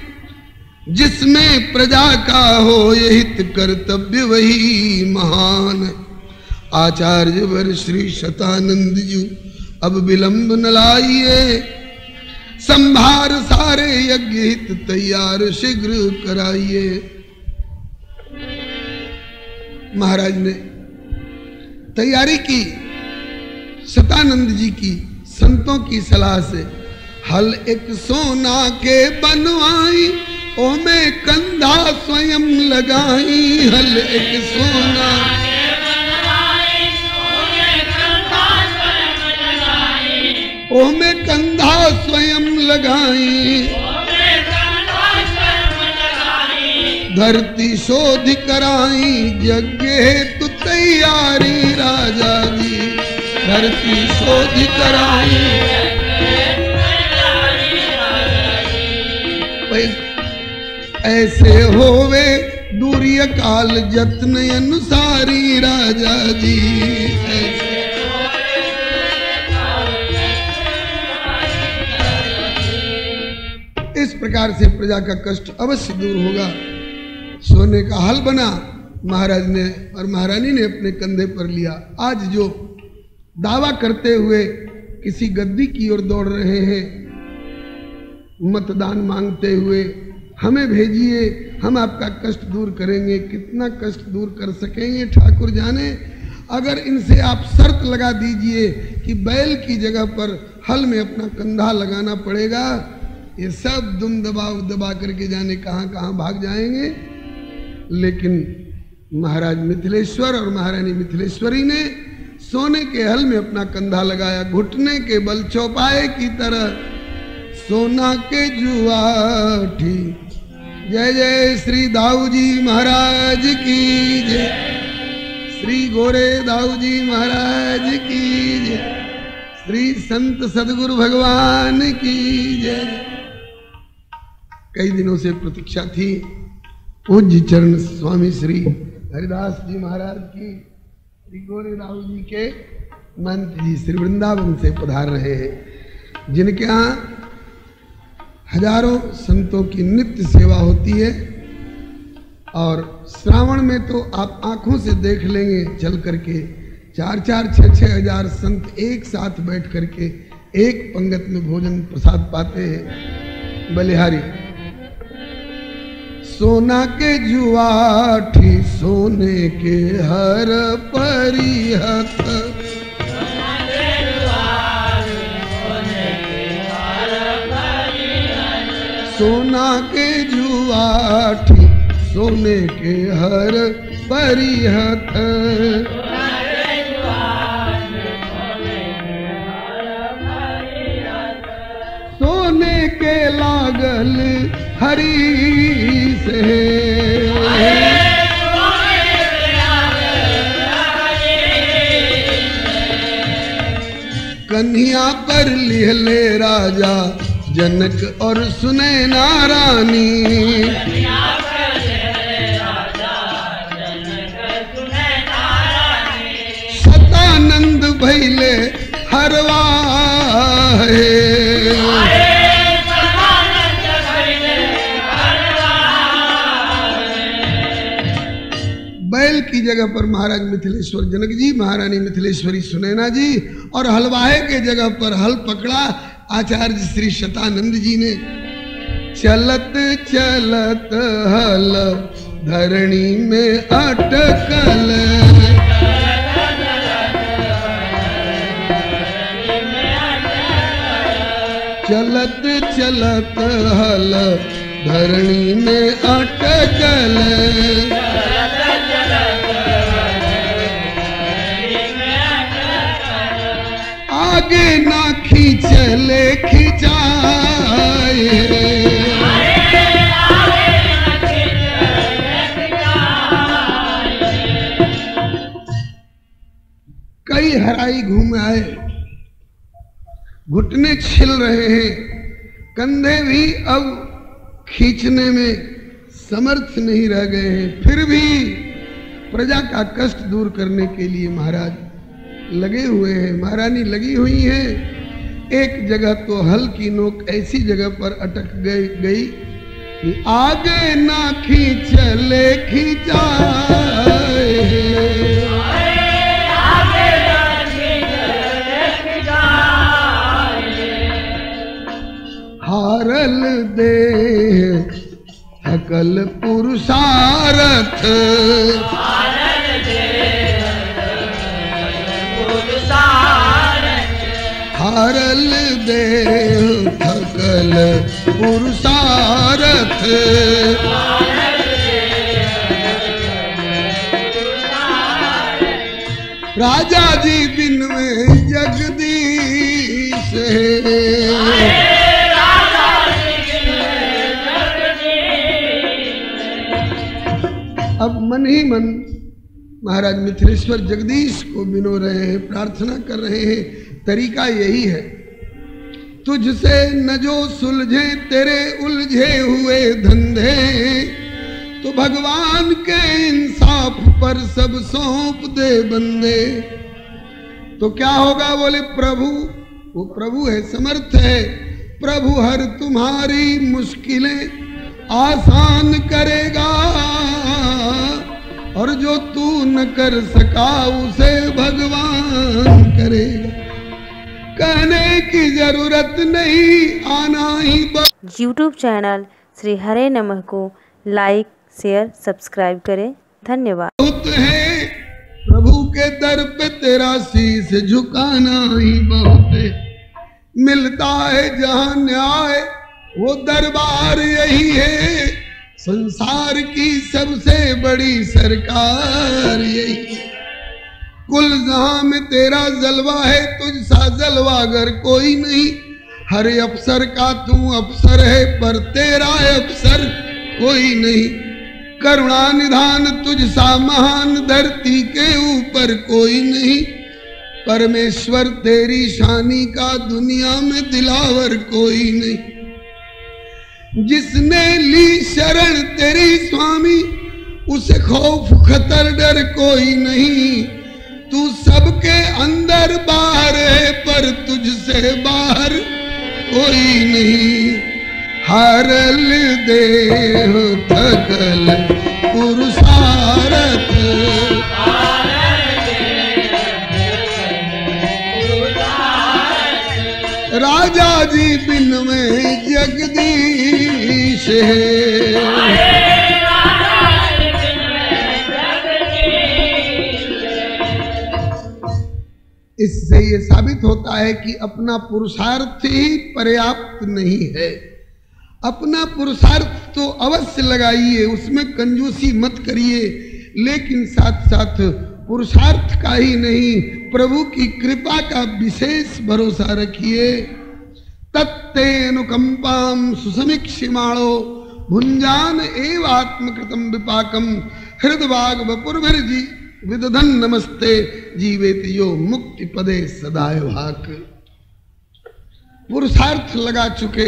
जिसमें प्रजा का हो ये हित कर्तव्य वही महान है। आचार्य वर श्री शतानंद जी अब विलंब न लाइए, संभार सारे यज्ञ हित तैयार शीघ्र कराइए। महाराज ने तैयारी की, शतानंद जी की संतों की सलाह से हल एक सोना के बनवाई, ओ में कंधा स्वयं लगाई। हल एक सोना ओ में कंधा स्वयं लगाई, धरती शोध कराई, यज्ञ हेतु तैयारी राजा जी। धरती शोध कराई, ऐसे होवे दूरी काल जत्न अनुसारी राजा जी। इस प्रकार से प्रजा का कष्ट अवश्य दूर होगा। सोने का हल बना महाराज ने और महारानी ने अपने कंधे पर लिया। आज जो दावा करते हुए किसी गद्दी की ओर दौड़ रहे हैं, मतदान मांगते हुए, हमें भेजिए, हम आपका कष्ट दूर करेंगे। कितना कष्ट दूर कर सकेंगे ठाकुर जाने। अगर इनसे आप शर्त लगा दीजिए कि बैल की जगह पर हल में अपना कंधा लगाना पड़ेगा, ये सब दुम दबा करके जाने कहाँ कहाँ भाग जाएंगे। लेकिन महाराज मिथिलेश्वर और महारानी मिथिलेश्वरी ने सोने के हल में अपना कंधा लगाया। घुटने के बल चौपाए की तरह सोना के जुआठी। जय जय श्री दाऊ जी महाराज की जय, श्री गोरे दाऊ जी महाराज की जय, श्री संत सदगुरु भगवान की जय। कई दिनों से प्रतीक्षा थी पूज्य चरण स्वामी श्री हरिदास जी महाराज की, श्री गोरे दाऊ जी के महंत जी श्री वृंदावन से पधार रहे हैं, जिनके यहाँ हजारों संतों की नित्य सेवा होती है। और श्रावण में तो आप आंखों से देख लेंगे चल करके 4-4, 6-6 हजार संत एक साथ बैठ करके एक पंगत में भोजन प्रसाद पाते हैं। बलिहारी सोना के जुआठी, सोने के हर परिहत, सोना के जुआठी, सोने के हर परिहत, सोने के लागल हरी से, कन्हैया पर लिहले राजा जनक और सुनैना रानी। शतानंद भैले हरवा बैल की जगह पर महाराज मिथिलेश्वर जनक जी, महारानी मिथिलेश्वरी सुनैना जी, और हलवाहे के जगह पर हल पकड़ा आचार्य श्री शतानंद जी ने। चलत चलत हल धरणी में अटकल, चलत चलत हल धरणी में अटकल, आगे ना खींचले खिंचाए, कई हराई घूम आए, घुटने छिल रहे हैं, कंधे भी अब खींचने में समर्थ नहीं रह गए हैं। फिर भी प्रजा का कष्ट दूर करने के लिए महाराज लगे हुए हैं, महारानी लगी हुई हैं। एक जगह तो हल की नोक ऐसी जगह पर अटक गई कि आगे ना खींचले खिंचाए, हारल देह सकल पुरुषार्थ, हारल देह सकल पुरुषार्थ, राजा जी बिन में जगदीश है। अब मन ही मन महाराज मिथिलेश्वर जगदीश को बिनो रहे हैं, प्रार्थना कर रहे हैं। तरीका यही है, तुझसे न जो सुलझे तेरे उलझे हुए धंधे, तो भगवान के इंसाफ पर सब सौंप दे बंदे। तो क्या होगा? बोले प्रभु, वो प्रभु है, समर्थ है। प्रभु हर तुम्हारी मुश्किलें आसान करेगा, और जो तू न कर सका उसे भगवान करेगा। कहने की जरूरत नहीं, आना ही YouTube चैनल श्री हरे नमः को लाइक शेयर सब्सक्राइब करें। धन्यवाद। बहुत है प्रभु के दर पे तेरा शीश झुकाना ही बहुत है। मिलता है जहां न्याय वो दरबार यही है, संसार की सबसे बड़ी सरकार यही। कुल जहां में तेरा जलवा है, तुझ सा जलवागर कोई नहीं। हर अफसर का तू अफसर है, पर तेरा अफसर कोई नहीं। करुणा निधान तुझ सा महान धरती के ऊपर कोई नहीं। परमेश्वर तेरी शानी का दुनिया में दिलावर कोई नहीं। जिसने ली शरण तेरी स्वामी, उसे खौफ खतर डर कोई नहीं। तू सबके अंदर बाहर है, पर तुझसे बाहर कोई नहीं। हारल देह सकल पुरुषार्थ, राजा जी बिन में जगदीश है। इससे ये साबित होता है कि अपना पुरुषार्थ ही पर्याप्त नहीं है। अपना पुरुषार्थ तो अवश्य लगाइए, उसमें कंजूसी मत करिए, लेकिन साथ साथ पुरुषार्थ का ही नहीं, प्रभु की कृपा का विशेष भरोसा रखिए। तत्तेनुकंपाम सुसमीक्षिमाणो भुंजान एव आत्मकृतम विपाकम हृदवाग वपुर्भिर्जी विदधन नमस्ते जीवेत यो मुक्ति पदे सदाय भाक। पुरुषार्थ लगा चुके,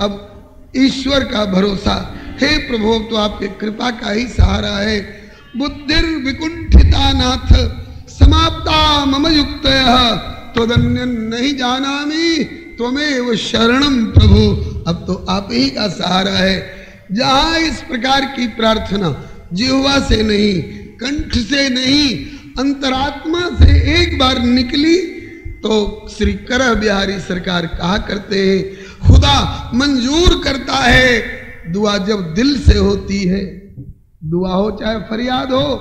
अब ईश्वर का भरोसा। हे प्रभु, तो आपके कृपा का ही सहारा है। बुद्धिर विकुंठिता नाथ समाप्ता मम युक्तयः, त्वदन्यं नहीं जानामि त्वमेव शरणम प्रभु। अब तो आप ही का सहारा है। जहां इस प्रकार की प्रार्थना जिह्वा से नहीं, कंठ से नहीं, अंतरात्मा से एक बार निकली, तो श्री करह बिहारी सरकार कहा करते हैं, खुदा मंजूर करता है दुआ जब दिल से होती है। दुआ हो चाहे फरियाद हो,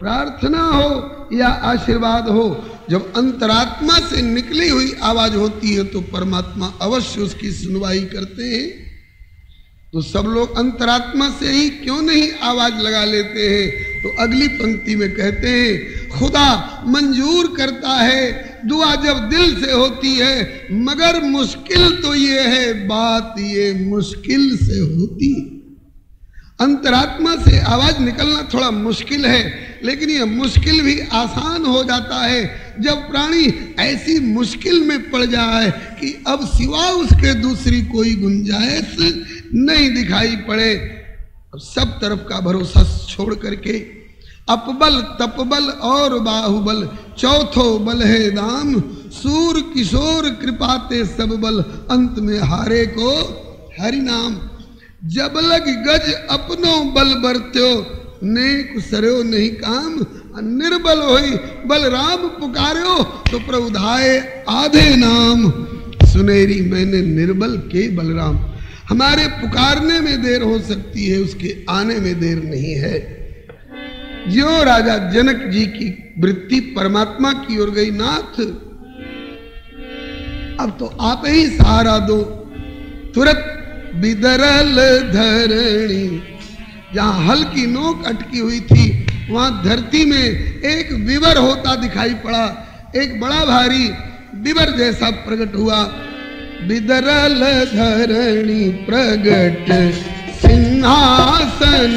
प्रार्थना हो या आशीर्वाद हो, जब अंतरात्मा से निकली हुई आवाज होती है तो परमात्मा अवश्य उसकी सुनवाई करते हैं। तो सब लोग अंतरात्मा से ही क्यों नहीं आवाज लगा लेते हैं? तो अगली पंक्ति में कहते हैं, खुदा मंजूर करता है दुआ जब दिल से होती है, मगर मुश्किल तो ये है, बात ये मुश्किल से होती है। अंतरात्मा से आवाज निकलना थोड़ा मुश्किल है, लेकिन यह मुश्किल भी आसान हो जाता है जब प्राणी ऐसी मुश्किल में पड़ जाए कि अब सिवा उसके दूसरी कोई गुंजाइश नहीं दिखाई पड़े। अब सब तरफ का भरोसा छोड़ करके अपबल तपबल और बाहुबल चौथो बल है दाम, सूर किशोर कृपाते सब बल अंत में हारे को हरि नाम। जब लग गज अपनो बल बरत्यो, नेक सरयो नहीं काम, निर्बल होई बलराम पुकार्यो, तो प्रभु धाये आधे नाम। सुनेरी मैंने निर्बल के बलराम। हमारे पुकारने में देर हो सकती है, उसके आने में देर नहीं है। जो राजा जनक जी की वृत्ति परमात्मा की ओर गई, नाथ अब तो आप ही सहारा दो। तुरंत बिदरल धरणी, जहां हल की नोक अटकी हुई थी वहां धरती में एक विवर होता दिखाई पड़ा, एक बड़ा भारी विवर जैसा प्रकट हुआ। बिदरल धरणी प्रगट सिंहासन,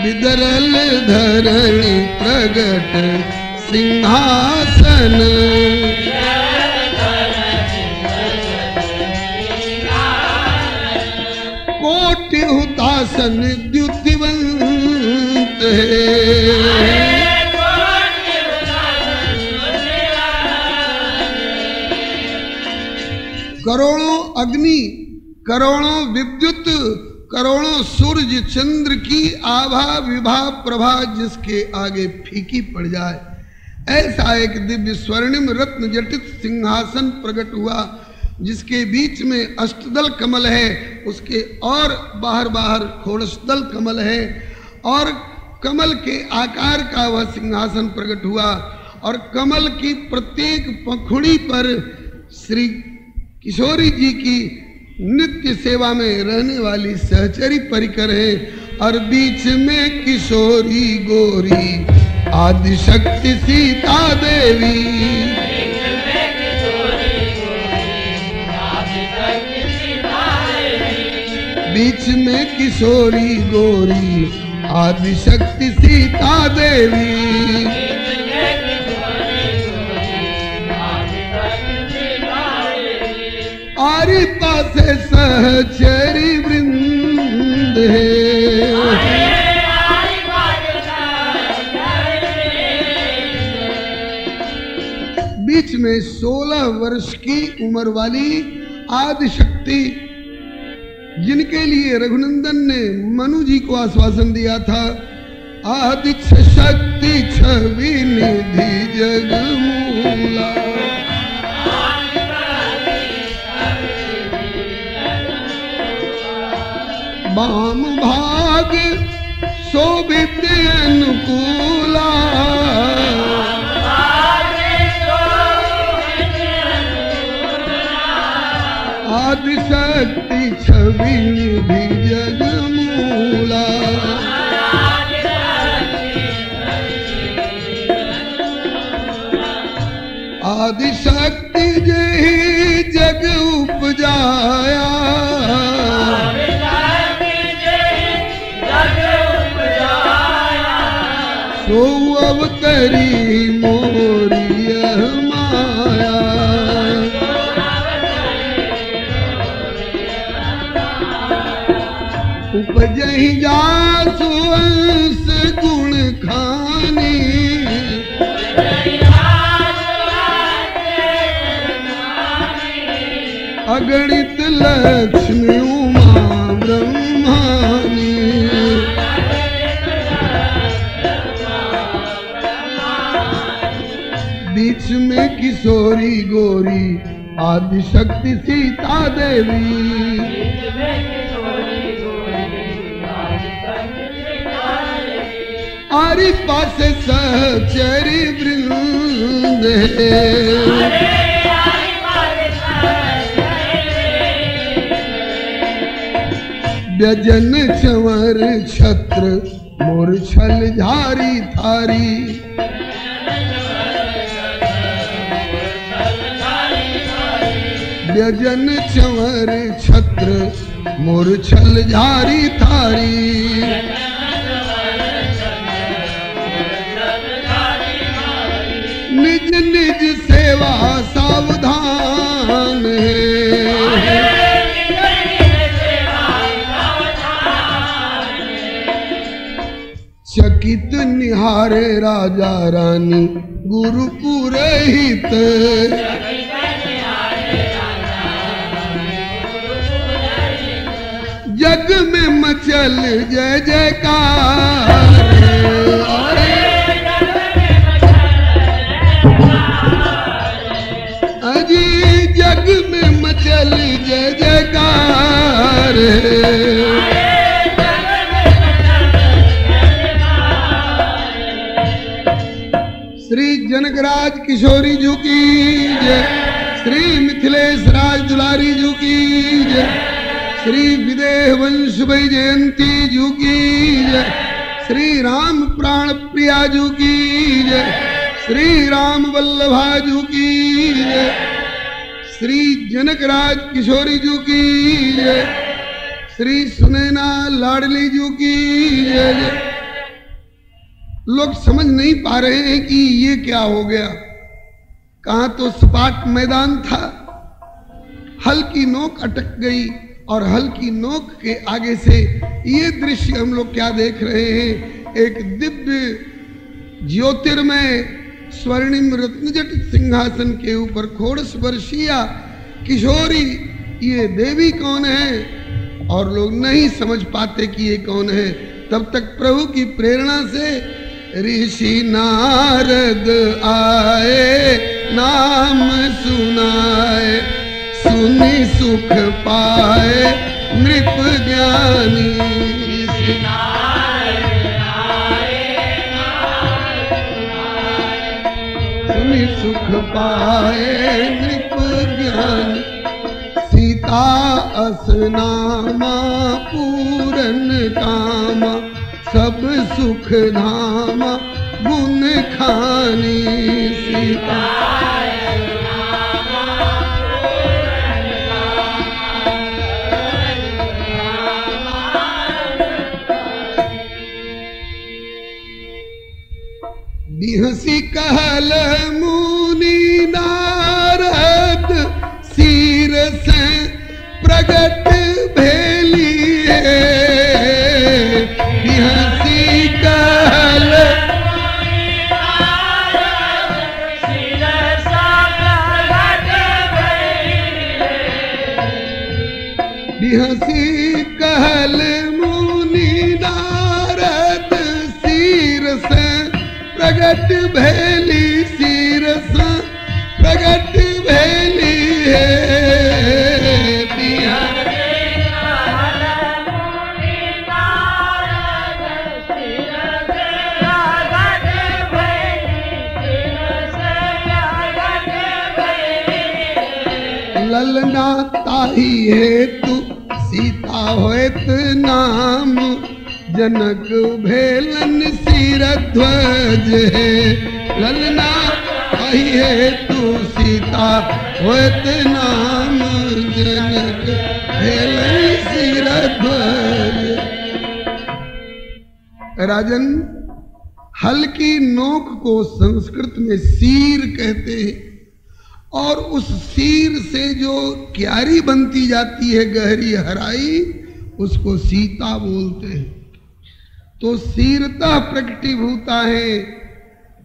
बिदरल धरणी प्रगट सिंहासन। कोटि हुतासन द्युतिवंत है, करोड़ों अग्नि, करोड़ों विद्युत, करोड़ों सूर्य चंद्र की आभा विभा प्रभा जिसके आगे फीकी पड़ जाए, ऐसा एक दिव्य स्वर्णिम रत्न जटित सिंहासन प्रकट हुआ, जिसके बीच में अष्टदल कमल है, उसके और बाहर बाहर खोड़शदल कमल है, और कमल के आकार का वह सिंहासन प्रकट हुआ। और कमल की प्रत्येक पंखुड़ी पर श्री किशोरी जी की नित्य सेवा में रहने वाली सहचरी परिकर है, और बीच में किशोरी गोरी आदिशक्ति सीता देवी। बीच में किशोरी गोरी आदिशक्ति सीता देवी। आरी पासे सहचरी वृंद है, बीच में 16 वर्ष की उम्र वाली आदिशक्ति, जिनके लिए रघुनंदन ने मनु जी को आश्वासन दिया था, आदि शक्ति छवि निधि जगमूला। वाम भाग शोभित अनुकूला, आदिशक्ति छवि निधि जगमूला। आदिशक्ति जय जग उपजाया, सो अवतरी मोरी माया। उपजहि जासु अंश गुण खानी, अगणित लक्ष्मी उमा ब्रह्मानी। बीच में किशोरी गोरी आदिशक्ति सीता देवी। आरी पासे सहचरी वृंद है, व्यजन चंवर छत्र मूर्छल झारी थारी। व्यजन चंवर छत्र मूर्छल झारी थारी। निज निज सेवा सावधान है, चकित निहारे राजा रानी गुरु पुरहित। जग में मचल जय जयकार, श्री जनकराज किशोरी जी की जय, श्री मिथिलेश राज दुलारी जी की जय, श्री विदेह वंश भाई जयंती जी की जय, श्री राम प्राण प्रिया जी की जय, श्री राम वल्लभा जी की जय, श्री जनकराज किशोरी जी की जय, श्री सुनैना लाडली जी की जय। लोग समझ नहीं पा रहे हैं कि ये क्या हो गया। कहां तो सपाट मैदान था, हल की नोक अटक गई और हल की नोक के आगे से ये दृश्य हम लोग क्या देख रहे हैं। एक दिव्य ज्योतिर्मय स्वर्णिम रत्नजटित सिंहासन के ऊपर खोड़स वर्षीया किशोरी, ये देवी कौन है और लोग नहीं समझ पाते कि ये कौन है। तब तक प्रभु की प्रेरणा से ऋषि नारद आए, नाम सुनाए, सुनि सुख पाए नृप ज्ञानी। ऋषि नारद आए, नाम सुनाए, सुनि सुख पाए नृप ज्ञानी। सीता असनामा पूरन कामा, सब सुख धामा गुण खानी। सीता बिहसी कहल मुनि नारद, सिर से प्रगट भेली है। बिहसी कहल बिहसी कहल मुनि नारद, सिर से प्रगट भेली, सिर से प्रगट भेली है। ललना ताही हेतु सीता होत नाम, जनक भेलन सिर ध्वज है। ललना ताही हेतु सीता होत नाम, जनक भेलन सिर ध्वज। राजन, हल की नोक को संस्कृत में सीर कहते हैं और उस सीर से जो क्यारी बनती जाती है गहरी हराई, उसको सीता बोलते हैं। तो सीरता प्रकटीभूता है,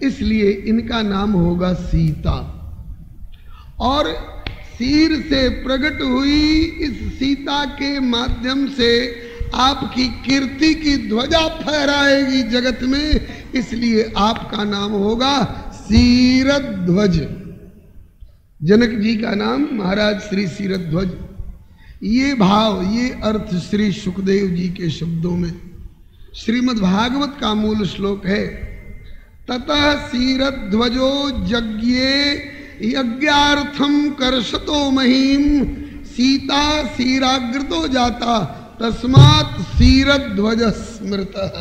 इसलिए इनका नाम होगा सीता। और सीर से प्रकट हुई इस सीता के माध्यम से आपकी कीर्ति की ध्वजा फहराएगी जगत में, इसलिए आपका नाम होगा सीरध्वज। जनक जी का नाम महाराज श्री सीरध्वज। ये भाव, ये अर्थ श्री सुखदेव जी के शब्दों में श्रीमद् भागवत का मूल श्लोक है। ततः सीरध्वजो यज्ञे यज्ञार्थम कर्षतो महीम, सीता सीराग्रतो जाता तस्मात् सीरध्वज स्मृतः।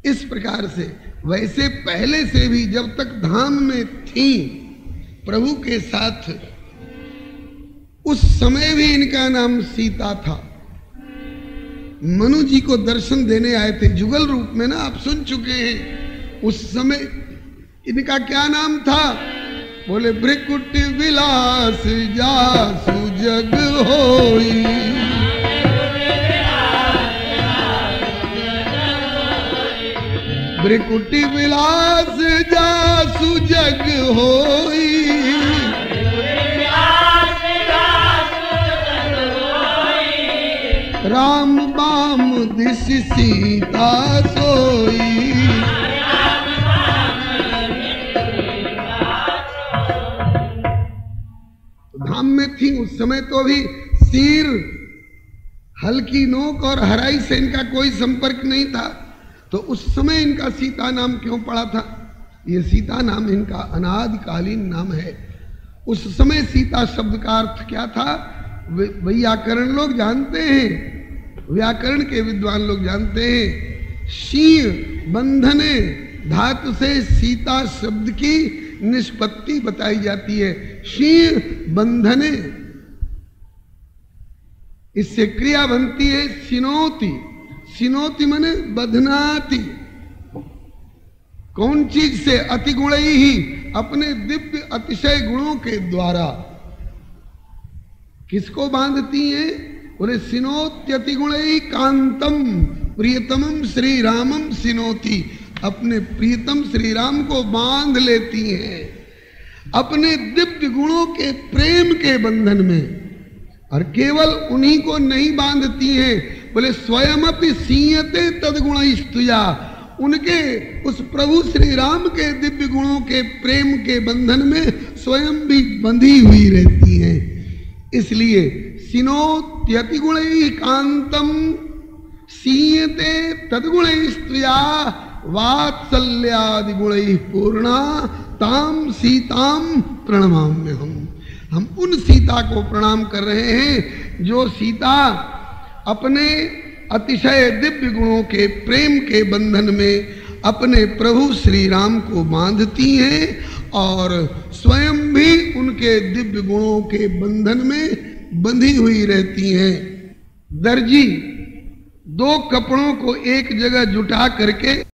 इस प्रकार से वैसे पहले से भी जब तक धाम में थी प्रभु के साथ, उस समय भी इनका नाम सीता था। मनु जी को दर्शन देने आए थे जुगल रूप में ना, आप सुन चुके हैं। उस समय इनका क्या नाम था? बोले भृकुट विलास जासु जग होई। भृकुट विलास जासु जग होई, राम बाम दिस सीता सोई। धाम में थी उस समय तो भी सीर, हल्की नोक और हराई से इनका कोई संपर्क नहीं था, तो उस समय इनका सीता नाम क्यों पड़ा था? ये सीता नाम इनका अनादिकालीन नाम है। उस समय सीता शब्द का अर्थ क्या था व्याकरण लोग जानते हैं, व्याकरण के विद्वान लोग जानते हैं। शीय बंधने धातु से सीता शब्द की निष्पत्ति बताई जाती है। शीय बंधने, इससे क्रिया बनती है सिनोति। सिनोति माने बधनाति। कौन चीज से? अति गुण ही, अपने दिव्य अतिशय गुणों के द्वारा। किसको बांधती हैं? बोले सिनोत्यति गुण ही कांतम प्रियतमम श्री रामम सिनोति। अपने प्रियतम श्री राम को बांध लेती हैं अपने दिव्य गुणों के प्रेम के बंधन में। और केवल उन्हीं को नहीं बांधती हैं, बोले स्वयं अपनी सीयते तदगुण स्तुया। उनके उस प्रभु श्री राम के दिव्य गुणों के प्रेम के बंधन में स्वयं भी बंधी हुई रहती हैं। इसलिए सिनोत्यति गुण कांतम सीयते तदगुण स्तुया वात्सल्यादि गुण पूर्णा ताम सीताम प्रणमाम्य। हम उन सीता को प्रणाम कर रहे हैं जो सीता अपने अतिशय दिव्य गुणों के प्रेम के बंधन में अपने प्रभु श्री राम को बांधती हैं और स्वयं भी उनके दिव्य गुणों के बंधन में बंधी हुई रहती हैं। दर्जी दो कपड़ों को एक जगह जुटा करके